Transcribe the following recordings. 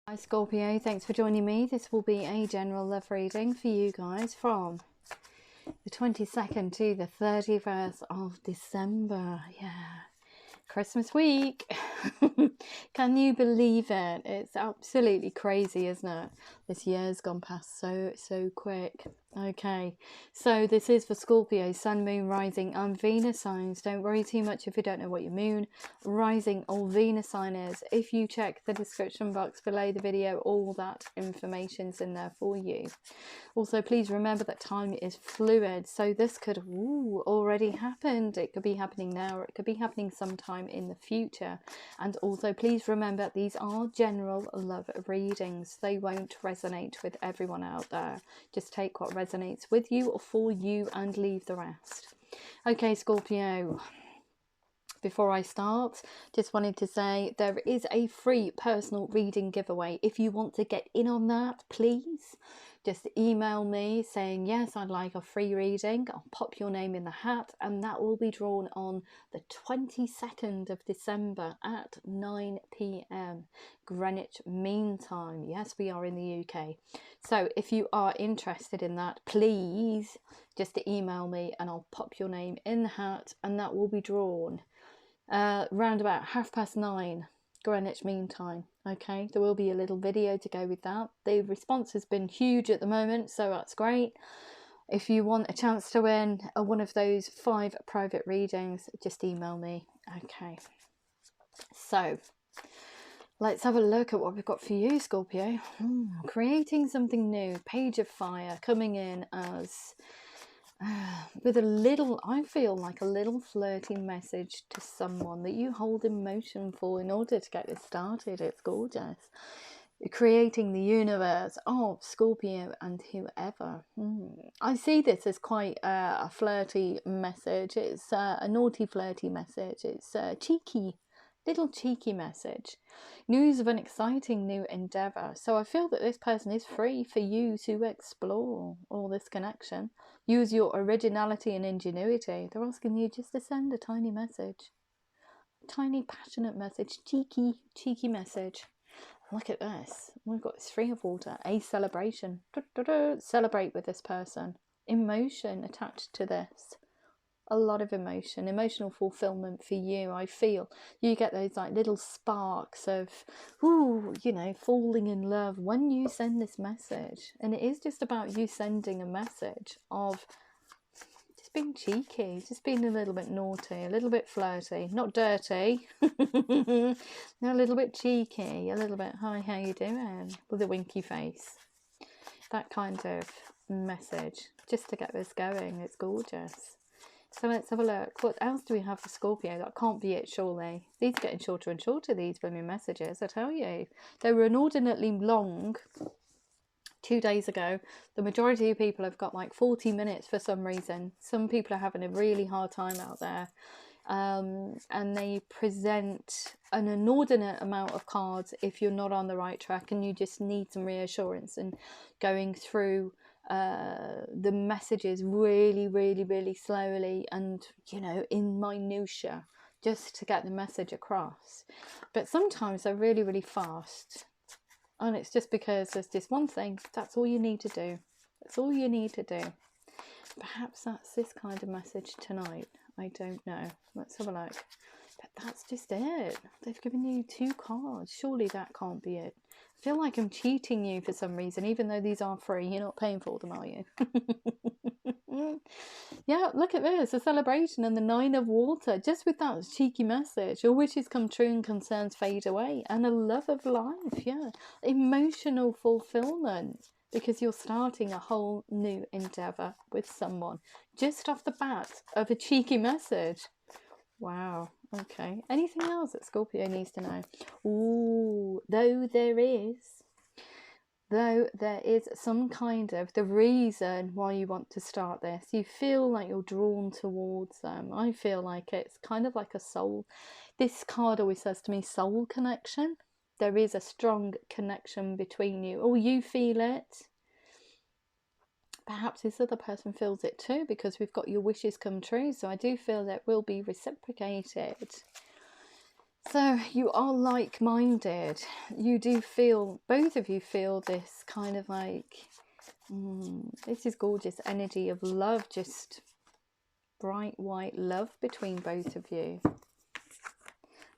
Hi Scorpio, thanks for joining me. This will be a general love reading for you guys from the 22nd to the 31st of December. Yeah, Christmas week. Can you believe it? It's absolutely crazy, isn't it? This year's gone past so quick. Okay, so this is for Scorpio, Sun, Moon, Rising and Venus signs. Don't worry too much if you don't know what your Moon, Rising or Venus sign is. If you check the description box below the video, all that information's in there for you. Also, please remember that time is fluid, so this could already happened. It could be happening now, or it could be happening sometime in the future. And also, please remember these are general love readings. They won't resonate with everyone out there. Just take what resonates with you or for you and leave the rest. Okay, Scorpio. Before I start, just wanted to say there is a free personal reading giveaway. If you want to get in on that, please just email me saying, yes, I'd like a free reading. I'll pop your name in the hat and that will be drawn on the 22nd of December at 9 p.m. Greenwich Mean Time. Yes, we are in the UK. So if you are interested in that, please just email me and I'll pop your name in the hat and that will be drawn round about 9:30 Greenwich Mean Time. Okay, there will be a little video to go with that. The response has been huge at the moment, so that's great. If you want a chance to win one of those 5 private readings, just email me. Okay, so let's have a look at what we've got for you, Scorpio. Creating something new, Page of Fire, coming in as with a little, I feel like a little flirty message to someone that you hold emotion for in order to get this started. It's gorgeous. Creating the universe of Scorpio and whoever. I see this as quite a flirty message. It's a naughty flirty message. It's a little cheeky message. News of an exciting new endeavour. So I feel that this person is free for you to explore all this connection. Use your originality and ingenuity. They're asking you just to send a tiny message. Tiny passionate message. Cheeky message. Look at this. We've got this 3 of water. A celebration. Celebrate with this person. Emotion attached to this. A lot of emotion, emotional fulfillment for you. I feel you get those like little sparks of, you know, falling in love when you send this message. And it is just about you sending a message of just being cheeky, just being a little bit naughty, a little bit flirty, not dirty, no, a little bit cheeky, a little bit, hi, how you doing, with a winky face. That kind of message, just to get this going. It's gorgeous. So let's have a look. What else do we have for Scorpio? That can't be it, surely. These are getting shorter and shorter, these blooming messages, I tell you. They were inordinately long 2 days ago. The majority of people have got like 40 minutes for some reason. Some people are having a really hard time out there. And they present an inordinate amount of cards if you're not on the right track and you just need some reassurance and going through the messages really slowly and, you know, in minutia, just to get the message across. But sometimes they're really fast, and it's just because there's this one thing. That's all you need to do. That's all you need to do. Perhaps that's this kind of message tonight. I don't know. Let's have a look. But that's just it. They've given you 2 cards. Surely that can't be it. I feel like I'm cheating you for some reason, even though these are free. You're not paying for them, are you? Yeah, look at this. A celebration and the 9 of water. Just with that cheeky message. Your wishes come true and concerns fade away. And a love of life, yeah. Emotional fulfillment. Because you're starting a whole new endeavour with someone. Just off the bat of a cheeky message. Wow. Okay. Anything else that Scorpio needs to know? Ooh, though there is some kind of the reason why you want to start this. You feel like you're drawn towards them. I feel like it's kind of like a soul. This card always says to me, soul connection. There is a strong connection between you. Oh, you feel it. Perhaps this other person feels it too, because we've got your wishes come true. So I do feel that will be reciprocated. So you are like-minded. You do feel, both of you feel this kind of like, this is gorgeous energy of love, just bright white love between both of you.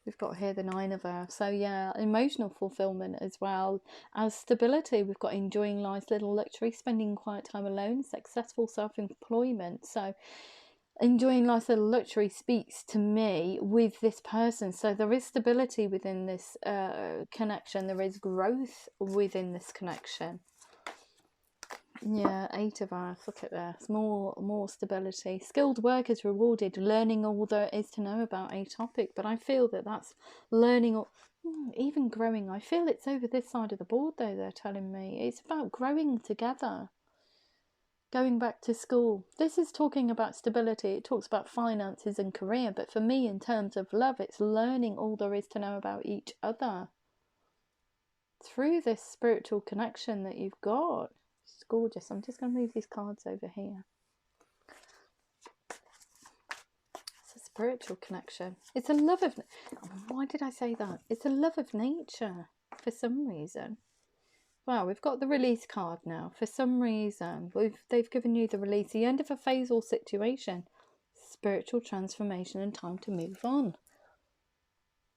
We've got here the 9 of Earth. So yeah, emotional fulfillment as well as stability. We've got enjoying life's little luxury, spending quiet time alone, successful self-employment. So enjoying life's little luxury speaks to me with this person. So there is stability within this connection. There is growth within this connection. Yeah, 8 of Earth. Look at this. More stability. Skilled work is rewarded. Learning all there is to know about a topic. But I feel that that's learning or even growing. I feel it's over this side of the board though, they're telling me. It's about growing together. Going back to school. This is talking about stability. It talks about finances and career. But for me, in terms of love, it's learning all there is to know about each other. Through this spiritual connection that you've got. It's gorgeous. I'm just going to move these cards over here. It's a spiritual connection. It's a love of... Why did I say that? It's a love of nature for some reason. Wow, we've got the release card now. For some reason, they've given you the release, the end of a phase or situation, spiritual transformation and time to move on.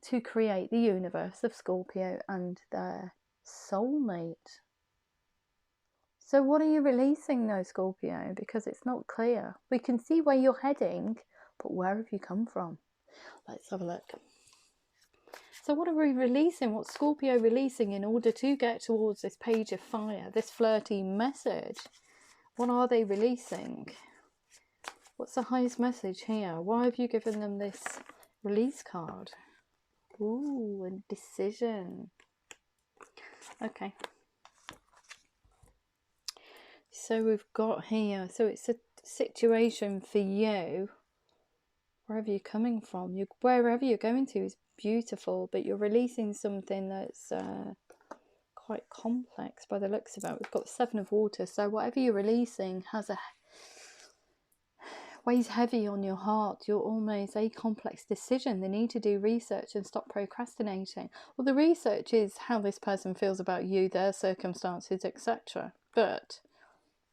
To create the universe of Scorpio and their soulmate. So what are you releasing though, Scorpio? Because it's not clear. We can see where you're heading, but where have you come from? Let's have a look. So what are we releasing? What's Scorpio releasing in order to get towards this page of fire, this flirty message? What are they releasing? What's the highest message here? Why have you given them this release card? Ooh, a decision. Okay. So we've got here, so it's a situation for you, wherever you're coming from, wherever you're going to is beautiful, but you're releasing something that's quite complex by the looks of it. We've got 7 of water, so whatever you're releasing weighs heavy on your heart. You're almost a complex decision. They need to do research and stop procrastinating. Well, the research is how this person feels about you, their circumstances, etc. But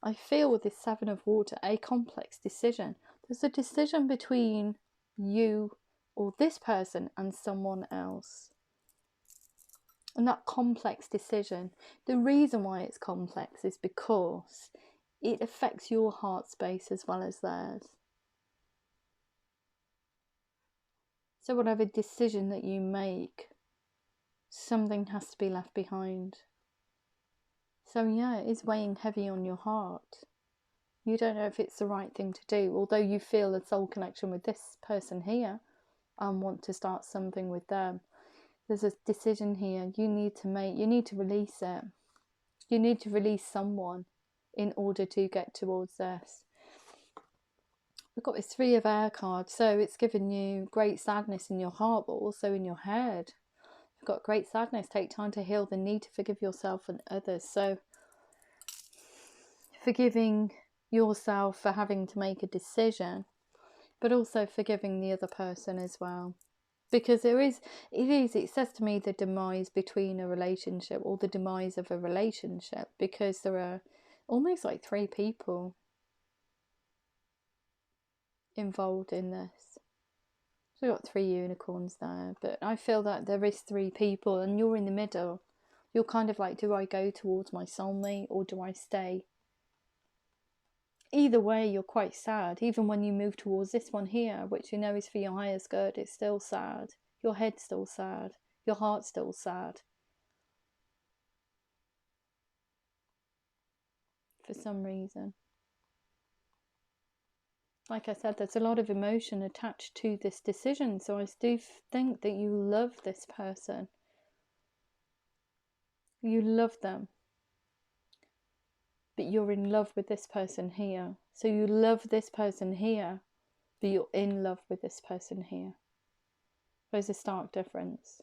I feel with this 7 of water, a complex decision. There's a decision between you or this person and someone else. And that complex decision, the reason why it's complex is because it affects your heart space as well as theirs. So whatever decision that you make, something has to be left behind. So yeah, it is weighing heavy on your heart. You don't know if it's the right thing to do, although you feel a soul connection with this person here and want to start something with them. There's a decision here you need to make. You need to release it. You need to release someone in order to get towards this. We've got this 3 of air card, so it's given you great sadness in your heart, but also in your head. You've got great sadness. Take time to heal the need to forgive yourself and others. So forgiving yourself for having to make a decision, but also forgiving the other person as well. Because it says to me the demise between a relationship, or the demise of a relationship, because there are almost like 3 people involved in this. So we've got 3 unicorns there, but I feel that there is 3 people and you're in the middle. You're kind of like, do I go towards my soulmate or do I stay? Either way, you're quite sad. Even when you move towards this one here, which you know is for your highest good, it's still sad. Your head's still sad. Your heart's still sad. For some reason. Like I said, there's a lot of emotion attached to this decision. So I do think that you love this person. You love them. But you're in love with this person here. So you love this person here, but you're in love with this person here. There's a stark difference.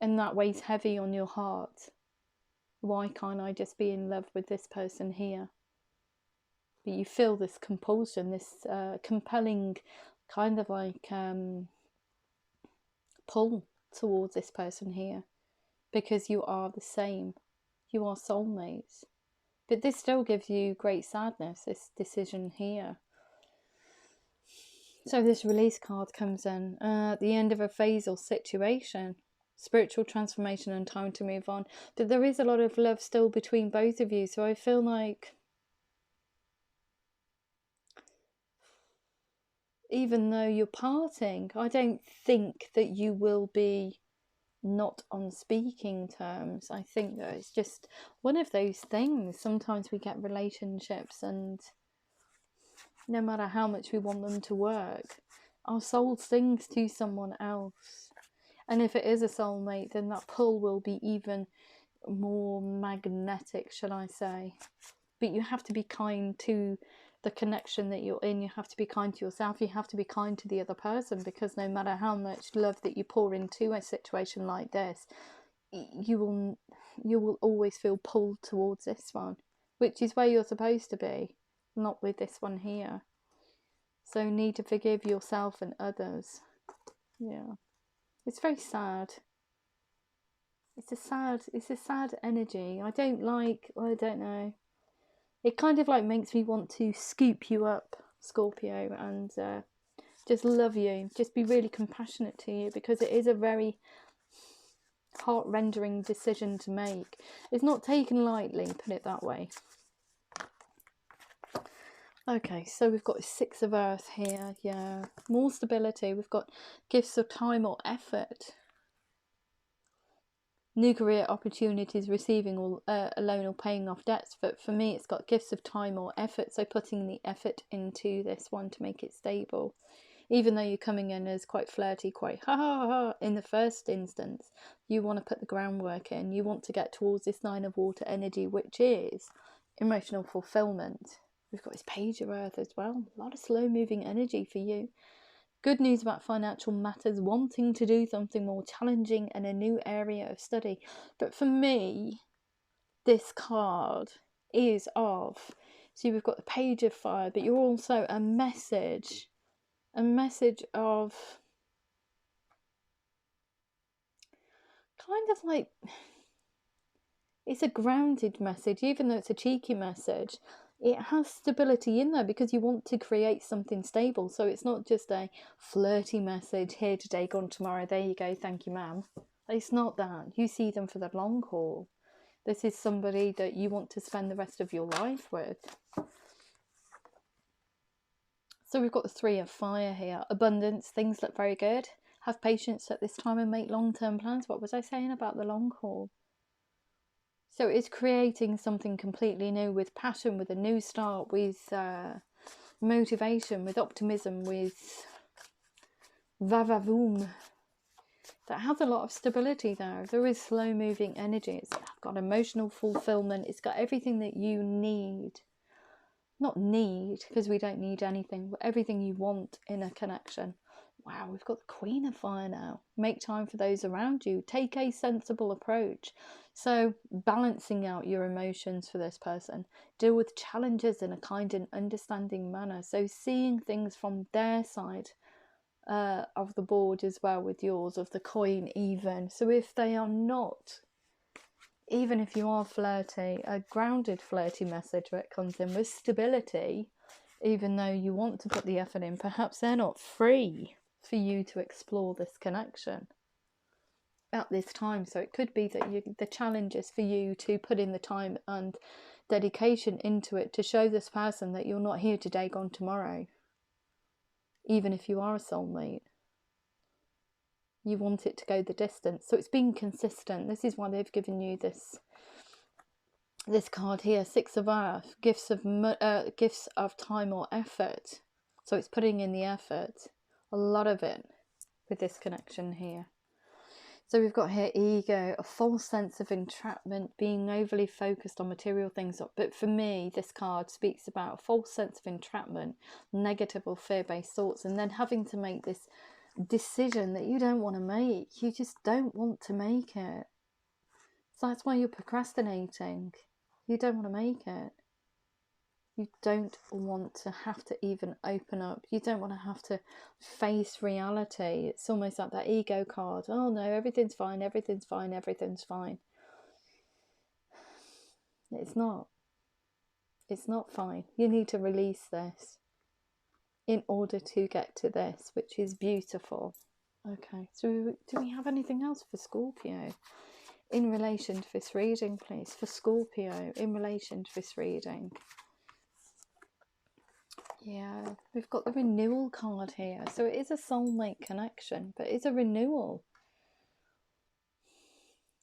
And that weighs heavy on your heart. Why can't I just be in love with this person here? But you feel this compulsion, this compelling kind of like pull towards this person here, because you are the same. You are soulmates. But this still gives you great sadness, this decision here. So this release card comes in at the end of a phase or situation. Spiritual transformation and time to move on. But there is a lot of love still between both of you. So I feel like even though you're parting, I don't think that you will be not on speaking terms. I think that it's just one of those things. Sometimes we get relationships and no matter how much we want them to work, our soul sings to someone else. And if it is a soulmate, then that pull will be even more magnetic, shall I say. But you have to be kind to the connection that you're in. You have to be kind to yourself. You have to be kind to the other person, because no matter how much love that you pour into a situation like this, you will always feel pulled towards this one, which is where you're supposed to be, not with this one here. So need to forgive yourself and others. Yeah, it's very sad. It's a sad energy. I don't know. It kind of like makes me want to scoop you up, Scorpio, and just love you. Just be really compassionate to you, because it is a very heart-rendering decision to make. It's not taken lightly, put it that way. Okay, so we've got 6 of Earth here. Yeah, more stability. We've got gifts of time or effort. New career opportunities, receiving or a loan or paying off debts. But for me, it's got gifts of time or effort. So putting the effort into this one to make it stable. Even though you're coming in as quite flirty, quite ha ha ha in the first instance, you want to put the groundwork in. You want to get towards this 9 of Water energy, which is emotional fulfillment. We've got this Page of Earth as well. A lot of slow moving energy for you. Good news about financial matters, wanting to do something more challenging in a new area of study. But for me, this card is of, so we've got the Page of Fire, but you're also a message of kind of like, it's a grounded message, even though it's a cheeky message. It has stability in there because you want to create something stable. So it's not just a flirty message, here today, gone tomorrow, there you go, thank you ma'am. It's not that. You see them for the long haul. This is somebody that you want to spend the rest of your life with. So we've got the 3 of Fire here. Abundance, things look very good. Have patience at this time and make long-term plans. What was I saying about the long haul? So it's creating something completely new, with passion, with a new start, with motivation, with optimism, with va-va-voom. That has a lot of stability there. There is slow moving energy. It's got emotional fulfillment. It's got everything that you need. Not need, because we don't need anything, but everything you want in a connection. Wow, we've got the Queen of Fire now. Make time for those around you. Take a sensible approach. So balancing out your emotions for this person. Deal with challenges in a kind and understanding manner. So seeing things from their side of the board as well, with yours, of the coin even. So if they are not, even if you are flirty, a grounded flirty message where it comes in with stability, even though you want to put the effort in, perhaps they're not free for you to explore this connection at this time. So it could be that the challenge is for you to put in the time and dedication into it to show this person that you're not here today, gone tomorrow. Even if you are a soulmate, you want it to go the distance. So it's being consistent. This is why they've given you this card here, 6 of Earth, gifts of time or effort. So it's putting in the effort, a lot of it, with this connection here. So we've got here ego, a false sense of entrapment, being overly focused on material things. But for me, this card speaks about a false sense of entrapment, negative or fear-based thoughts, and then having to make this decision that you don't want to make. You just don't want to make it. So that's why you're procrastinating. You don't want to make it. You don't want to have to even open up. You don't want to have to face reality. It's almost like that ego card. Oh no, everything's fine, everything's fine, everything's fine. It's not. It's not fine. You need to release this in order to get to this, which is beautiful. Okay, so do we have anything else for Scorpio in relation to this reading, please? For Scorpio in relation to this reading. Yeah, we've got the renewal card here. So it is a soulmate connection, but it's a renewal.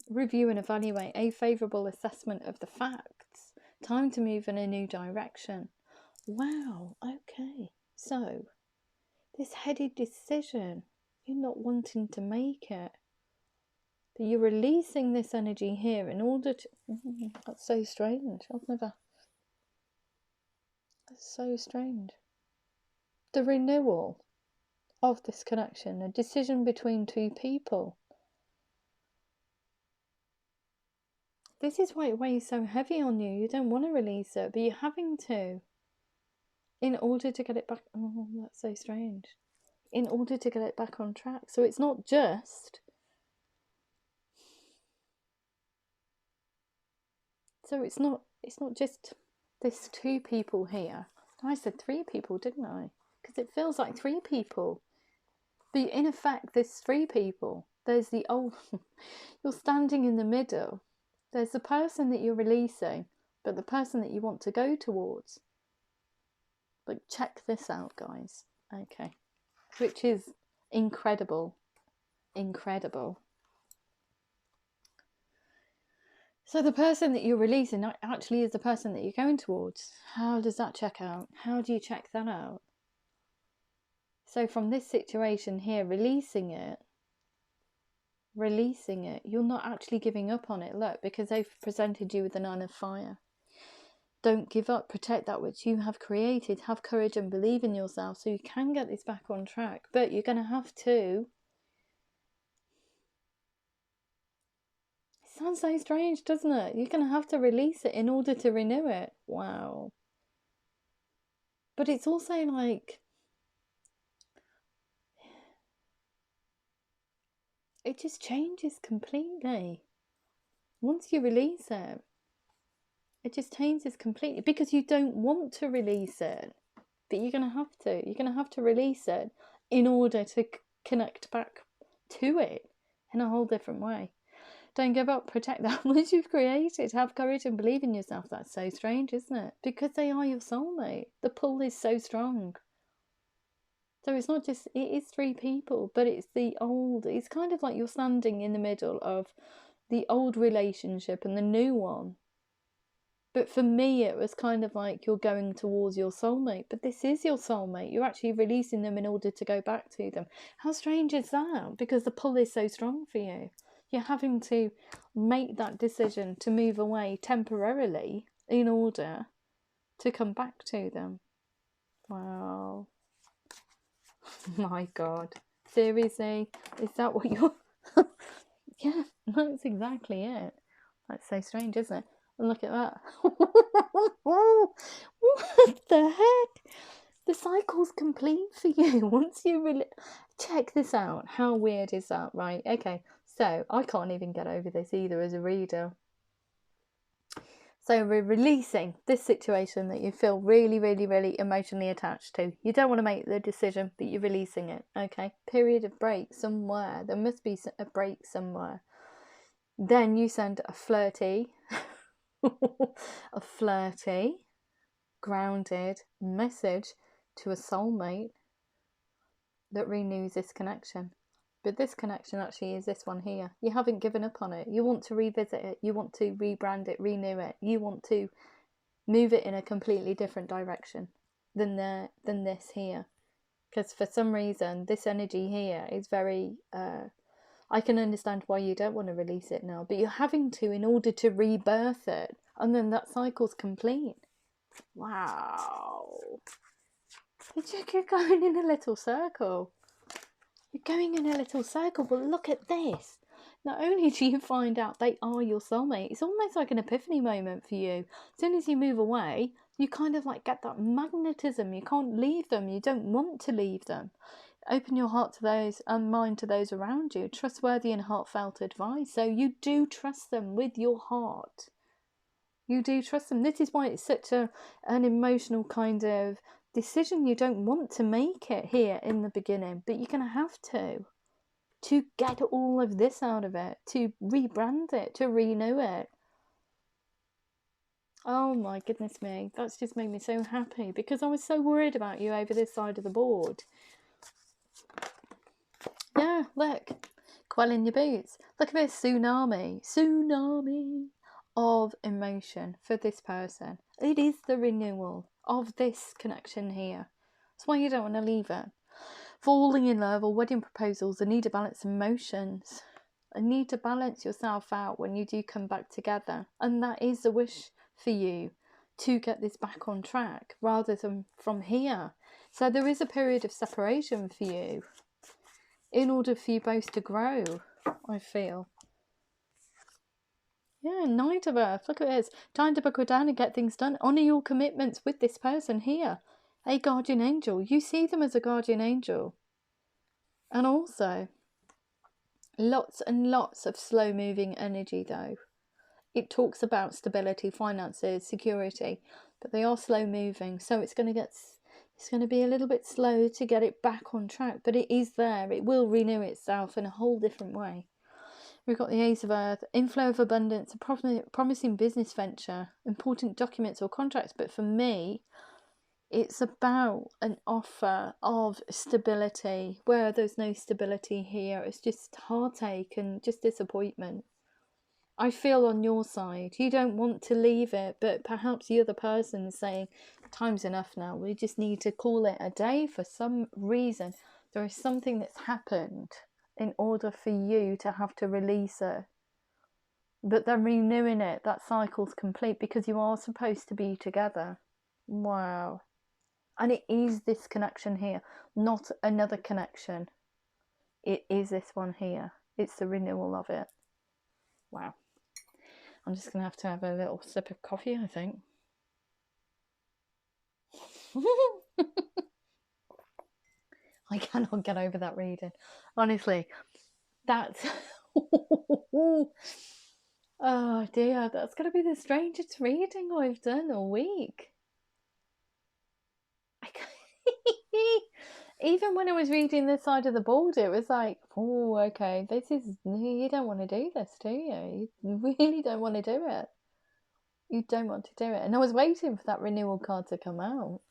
Review and evaluate a favourable assessment of the facts. Time to move in a new direction. Wow, okay. So, this heady decision, you're not wanting to make it. But you're releasing this energy here in order to... That's so strange. I've never... That's so strange. The renewal of this connection, a decision between two people. This is why it weighs so heavy on you. You don't want to release it, but you're having to. In order to get it back... Oh, that's so strange. In order to get it back on track. So it's not just... So it's not just this two people here. I said three people, didn't I? Because it feels like three people. But in effect, there's three people. There's the old... You're standing in the middle. There's the person that you're releasing, but the person that you want to go towards. But check this out, guys. Okay. Which is incredible. Incredible. So the person that you're releasing actually is the person that you're going towards. How does that check out? How do you check that out? So from this situation here, releasing it, you're not actually giving up on it. Look, because they've presented you with the 9 of fire. Don't give up. Protect that which you have created. Have courage and believe in yourself so you can get this back on track. But you're going to have to... It sounds so strange, doesn't it? You're going to have to release it in order to renew it. Wow. But it's also like... It just changes completely. Once you release it, it just changes completely. Because you don't want to release it. But you're going to have to. You're going to have to release it in order to connect back to it in a whole different way. Don't give up. Protect that which you've created. Have courage and believe in yourself. That's so strange, isn't it? Because they are your soulmate. The pull is so strong. So it's not just, it is three people, but it's the old, it's kind of like you're standing in the middle of the old relationship and the new one. But for me, it was kind of like you're going towards your soulmate. But this is your soulmate. You're actually releasing them in order to go back to them. How strange is that? Because the pull is so strong for you. You're having to make that decision to move away temporarily in order to come back to them. Wow. My God. Seriously? Is that what you're... Yeah, that's exactly it. That's so strange, isn't it? And look at that. What the heck? The cycle's complete for you. Once you really... Check this out. How weird is that? Right, okay. So, I can't even get over this either as a reader. So we're releasing this situation that you feel really, really, really emotionally attached to. You don't want to make the decision, but you're releasing it, okay? Period of break somewhere. There must be a break somewhere. Then you send a flirty, grounded message to a soulmate that renews this connection. But this connection actually is this one here. You haven't given up on it. You want to revisit it. You want to rebrand it, renew it. You want to move it in a completely different direction than this here. Because for some reason, this energy here is very... I can understand why you don't want to release it now. But you're having to in order to rebirth it. And then that cycle's complete. Wow. You're going in a little circle. You're going in a little circle, but look at this. Not only do you find out they are your soulmate, it's almost like an epiphany moment for you. As soon as you move away, You kind of like get that magnetism. You can't leave them. You don't want to leave them. Open your heart to those and mind to those around you. Trustworthy and heartfelt advice. So you do trust them with your heart. You do trust them. This is why it's such an emotional kind of decision. You don't want to make it here in the beginning, but you're going to have to get all of this out of it, to rebrand it, to renew it. Oh my goodness me, that's just made me so happy, because I was so worried about you over this side of the board. Yeah, look, quelling your boots. Look at this tsunami of emotion for this person. It is the renewal of this connection here. That's why you don't want to leave it. Falling in love or wedding proposals, a need to balance emotions. A need to balance yourself out when you do come back together. And that is the wish for you, to get this back on track rather than from here. So there is a period of separation for you in order for you both to grow, I feel. Yeah, Knight of Earth. Look at this. Time to buckle down and get things done. Honour your commitments with this person here. A guardian angel. You see them as a guardian angel. And also, lots and lots of slow moving energy though. It talks about stability, finances, security, but they are slow moving. So it's going to be a little bit slow to get it back on track, but it is there. It will renew itself in a whole different way. We've got the Ace of Earth, inflow of abundance, a promising business venture, important documents or contracts. But for me, it's about an offer of stability where there's no stability here. It's just heartache and just disappointment. I feel on your side. You don't want to leave it, but perhaps the other person is saying, time's enough now. We just need to call it a day for some reason. There is something that's happened in order for you to have to release it. But then renewing it, that cycle's complete because you are supposed to be together. Wow. And it is this connection here, not another connection. It is this one here. It's the renewal of it. Wow. I'm just going to have a little sip of coffee, I think. I cannot get over that reading. Honestly, that's... oh dear, that's going to be the strangest reading I've done all week. Even when I was reading this side of the board, it was like, oh, okay, you don't want to do this, do you? You really don't want to do it. You don't want to do it. And I was waiting for that renewal card to come out.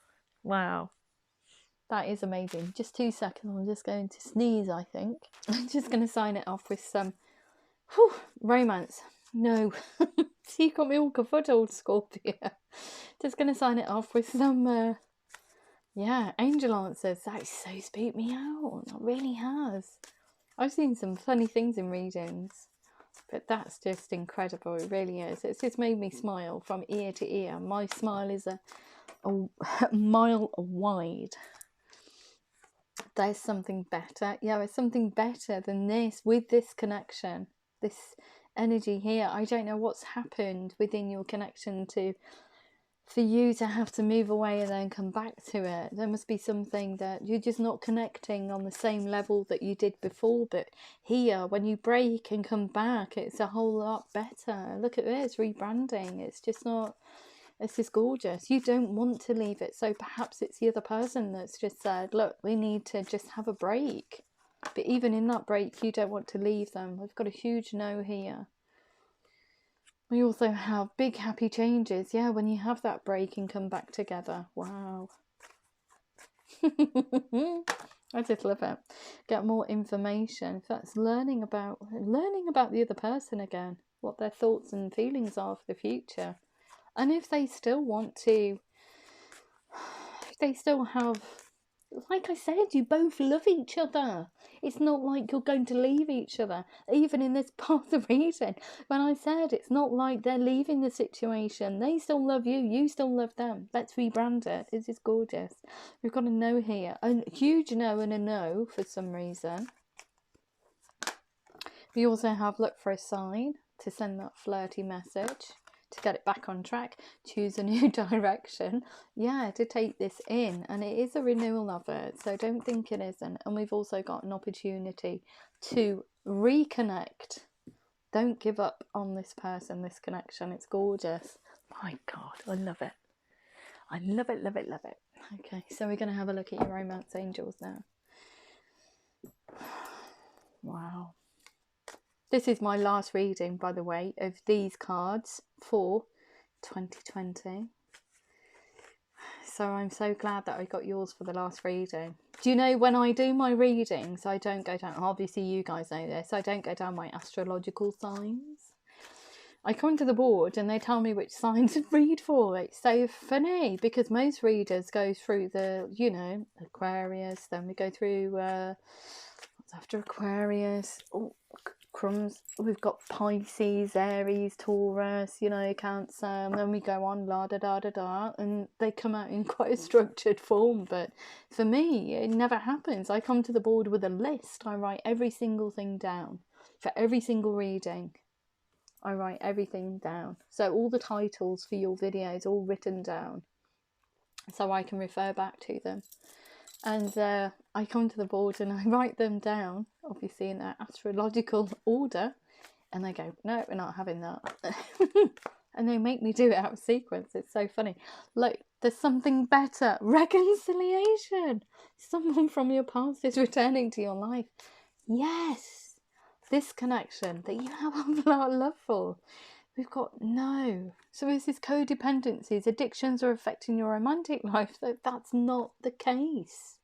Wow. That is amazing. Just 2 seconds. I'm just going to sneeze, I think. I'm just going to sign it off with some romance. No. So you got me all confuddled, Scorpio. Just going to sign it off with some... yeah, angel answers. That so spooked me out. That really has. I've seen some funny things in readings, but that's just incredible. It really is. It's just made me smile from ear to ear. My smile is a mile wide. There's something better. Yeah, there's something better than this with this connection. This energy here. I don't know what's happened within your connection for you to have to move away and then come back to it. There must be something that you're just not connecting on the same level that you did before. But here, when you break and come back, it's a whole lot better. Look at this, rebranding. It's just not... It's just gorgeous. You don't want to leave it. So perhaps it's the other person that's just said, look, we need to just have a break. But even in that break, you don't want to leave them. We've got a huge no here. We also have big happy changes. Yeah, when you have that break and come back together. Wow. I just love it. Get more information. That's learning about the other person again. What their thoughts and feelings are for the future. And if they still want to, if they still have, like I said, you both love each other. It's not like you're going to leave each other. Even in this part of the reading, when I said it's not like they're leaving the situation. They still love you. You still love them. Let's rebrand it. This is gorgeous. We've got a no here. A huge no and a no for some reason. We also have look for a sign to send that flirty message. to get it back on track, choose a new direction, yeah, to take this in. And it is a renewal of it, so don't think it isn't. And we've also got an opportunity to reconnect. Don't give up on this person, this connection. It's gorgeous. My God, I love it. I love it, love it, love it. Okay, so we're going to have a look at your romance angels now. Wow. This is my last reading, by the way, of these cards for 2020. So I'm so glad that I got yours for the last reading. Do you know, when I do my readings, I don't go down, obviously you guys know this, I don't go down my astrological signs. I come to the board and they tell me which signs to read for. It's so funny because most readers go through the, you know, Aquarius, then we go through, what's after Aquarius? Oh, crumbs. We've got Pisces, Aries, Taurus, you know, Cancer, and then we go on la da da da da, and they come out in quite a structured form. But for me, it never happens. I come to the board with a list. I write every single thing down for every single reading. I write everything down, so all the titles for your videos all written down, so I can refer back to them. And I come to the board and I write them down, obviously in their astrological order, and they go, no, we're not having that. And they make me do it out of sequence. It's so funny. Look, there's something better. Reconciliation. Someone from your past is returning to your life. Yes, this connection that you have a lot of love for. We've got no. So is this codependencies, addictions are affecting your romantic life? That's not the case.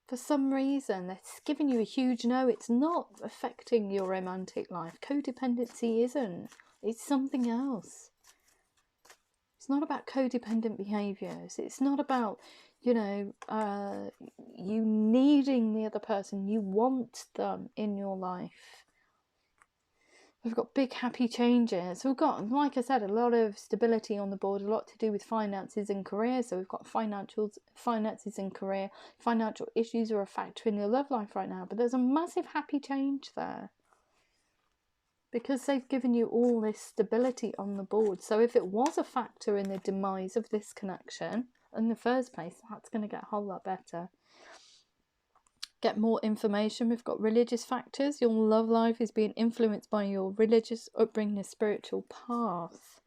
For some reason, that's giving you a huge no. It's not affecting your romantic life. Codependency isn't. It's something else. It's not about codependent behaviours. It's not about, you know, you needing the other person. You want them in your life. We've got big happy changes. We've got, like I said, a lot of stability on the board, a lot to do with finances and career. So we've got finances and career. Financial issues are a factor in your love life right now, but there's a massive happy change there because they've given you all this stability on the board. So if it was a factor in the demise of this connection in the first place, that's going to get a whole lot better. Get more information. We've got religious factors. Your love life is being influenced by your religious upbringing, spiritual path.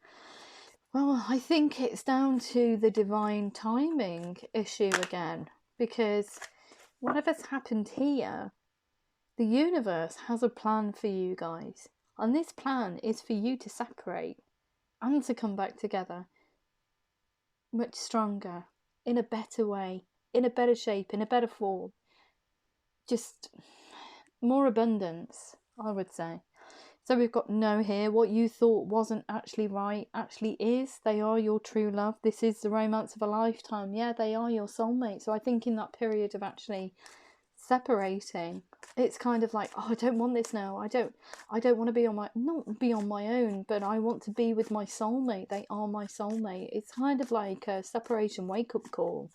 Well, I think it's down to the divine timing issue again, because whatever's happened here, the universe has a plan for you guys, and this plan is for you to separate and to come back together much stronger, in a better way, in a better shape, in a better form. Just more abundance, I would say. So we've got no here. What you thought wasn't actually right actually is. They are your true love. This is the romance of a lifetime. Yeah, they are your soulmate. So I think in that period of actually separating, it's kind of like, oh, I don't want this now. I don't want to be on my, not be on my own, but I want to be with my soulmate. They are my soulmate. It's kind of like a separation wake-up call,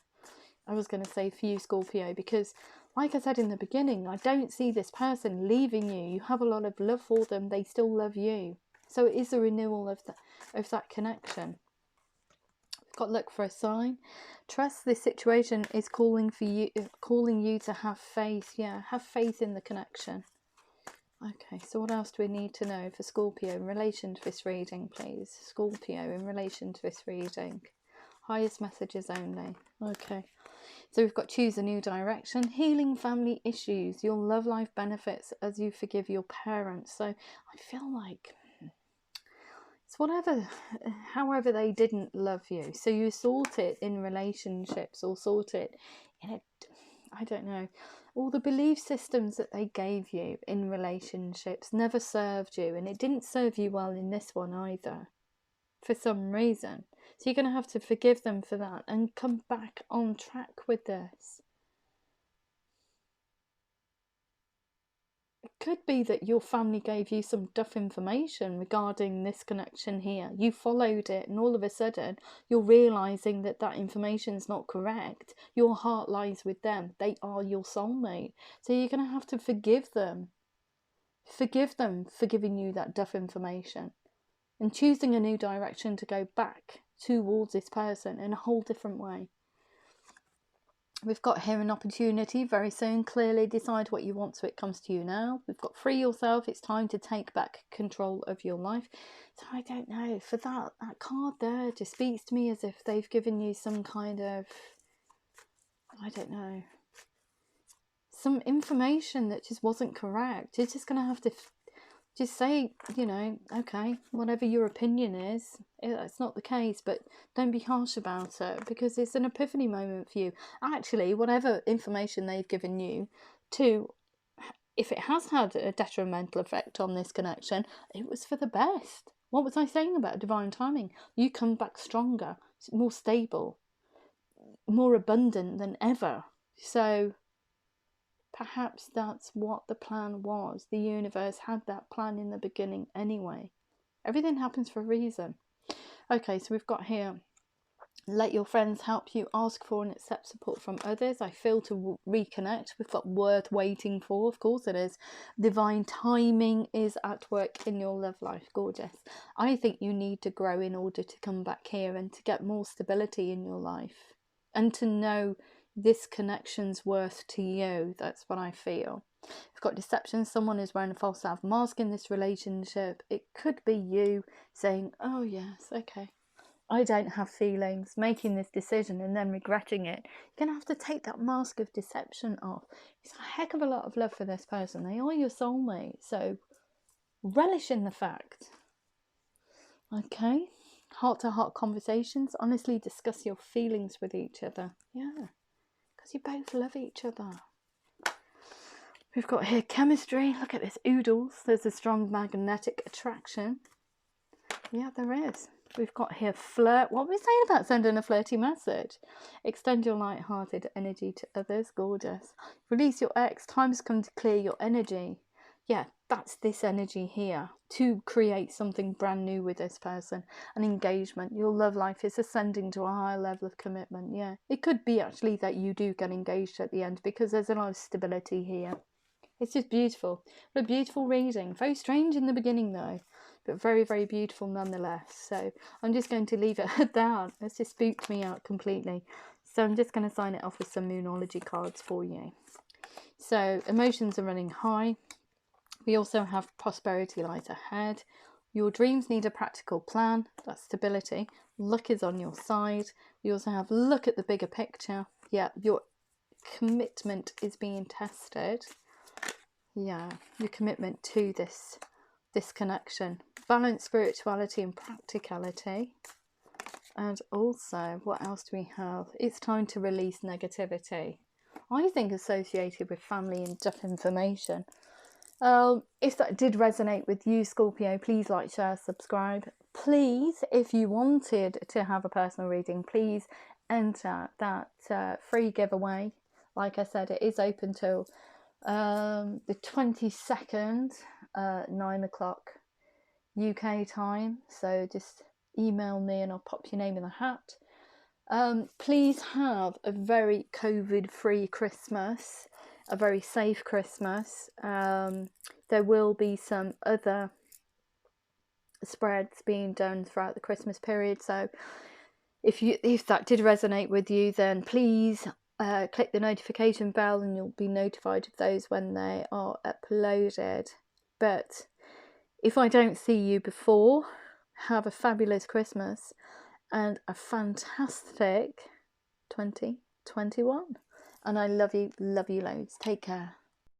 I was going to say, for you, Scorpio, because like I said in the beginning, I don't see this person leaving you. You have a lot of love for them. They still love you. So it is a renewal of that connection. We've got look for a sign. Trust this situation is calling you to have faith. Yeah, have faith in the connection. Okay, so what else do we need to know for Scorpio in relation to this reading, please? Scorpio in relation to this reading. Highest messages only. Okay. So we've got choose a new direction, healing family issues, your love life benefits as you forgive your parents. So I feel like it's whatever, however they didn't love you. So you sort it in relationships or sort it in a, I don't know, all the belief systems that they gave you in relationships never served you, and it didn't serve you well in this one either, for some reason. So you're going to have to forgive them for that and come back on track with this. It could be that your family gave you some duff information regarding this connection here. You followed it, and all of a sudden you're realising that that information's not correct. Your heart lies with them. They are your soulmate. So you're going to have to forgive them. Forgive them for giving you that duff information. and choosing a new direction to go back towards this person in a whole different way. We've got here an opportunity very soon. Clearly decide what you want so it comes to you now. We've got free yourself. It's time to take back control of your life. So I don't know, for that card there just speaks to me as if they've given you some kind of, I don't know, some information that just wasn't correct. You're just going to have to just say, you know, okay, whatever your opinion is, it's not the case, but don't be harsh about it, because it's an epiphany moment for you. Actually, whatever information they've given you, if it has had a detrimental effect on this connection, it was for the best. What was I saying about divine timing? You come back stronger, more stable, more abundant than ever. So perhaps that's what the plan was. The universe had that plan in the beginning anyway. Everything happens for a reason. Okay, so we've got here, let your friends help you, ask for and accept support from others. I feel to reconnect. We've got worth waiting for. Of course it is. Divine timing is at work in your love life. Gorgeous. I think you need to grow in order to come back here and to get more stability in your life and to know this connection's worth to you. That's what I feel. We've got deception. Someone is wearing a false self-mask in this relationship. It could be you saying, oh yes, okay, I don't have feelings, making this decision and then regretting it. You're going to have to take that mask of deception off. It's a heck of a lot of love for this person. They are your soulmate, so relish in the fact. Okay, heart-to-heart conversations. Honestly discuss your feelings with each other. Yeah, because you both love each other. We've got here chemistry. Look at this, oodles. There's a strong magnetic attraction. Yeah, there is. We've got here flirt. What were we saying about sending a flirty message? Extend your light-hearted energy to others. Gorgeous. Release your ex. Time's come to clear your energy. Yeah, that's this energy here to create something brand new with this person. An engagement. Your love life is ascending to a higher level of commitment. Yeah, it could be actually that you do get engaged at the end because there's a lot of stability here. It's just beautiful. What a beautiful reading. Very strange in the beginning though, but very, very beautiful nonetheless. So I'm just going to leave it at that. It's just spooked me out completely. So I'm just going to sign it off with some Moonology cards for you. So emotions are running high. We also have prosperity lies ahead. Your dreams need a practical plan. That's stability. Luck is on your side. We also have look at the bigger picture. Yeah, your commitment is being tested. Yeah, your commitment to this connection. Balance spirituality and practicality. And also, what else do we have? It's time to release negativity. I think associated with family and stuff information. If that did resonate with you, Scorpio, please like, share, subscribe. Please, if you wanted to have a personal reading, please enter that free giveaway. Like I said, it is open till the 22nd, 9 o'clock UK time. So just email me and I'll pop your name in the hat. Please have a very COVID-free Christmas, a very safe Christmas. There will be some other spreads being done throughout the Christmas period. So if that did resonate with you, then please click the notification bell and you'll be notified of those when they are uploaded. But if I don't see you before, have a fabulous Christmas and a fantastic 2021. And I love you loads. Take care.